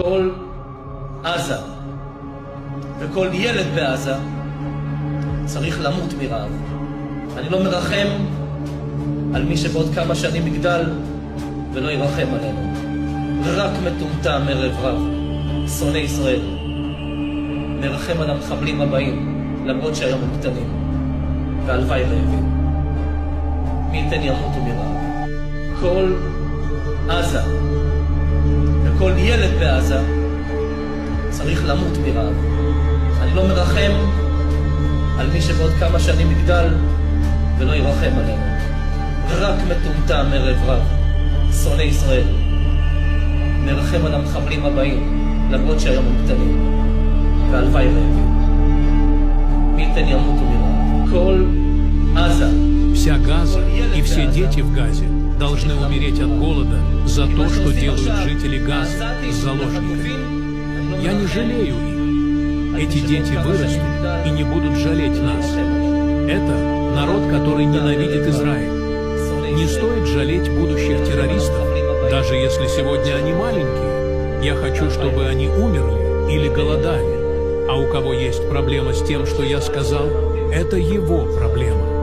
כל עזה וכל ילד בעזה צריך למות מרעב. אני לא מרחם על מי שבעוד כמה שנים יגדל ולא ירחם עלינו. רק מטומטם ערב רב, שונא ישראל, מרחם על המחבלים הבאים, למרות שהיום הם קטנים, והלוואי רעבים. מי ייתן ימותו מרעב. כל עזה וכל ילד בעזה צריך למות מרעב. אני לא מרחם על מי שבעוד כמה שנים יגדל ולא ירחם עלינו. רק מטומטם ערב רב, שונא ישראל, מרחם על המחבלים הבאים, למרות שהיום הם קטנים, והלוואי רעבים. מי ייתן ימותו מרעב. כל עזה. Вся Газа и все дети в Газе должны умереть от голода за то, что делают жители Газы с заложниками. Я не жалею их. Эти дети вырастут и не будут жалеть нас. Это народ, который ненавидит Израиль. Не стоит жалеть будущих террористов, даже если сегодня они маленькие. Я хочу, чтобы они умерли или голодали. А у кого есть проблема с тем, что я сказал, это его проблема.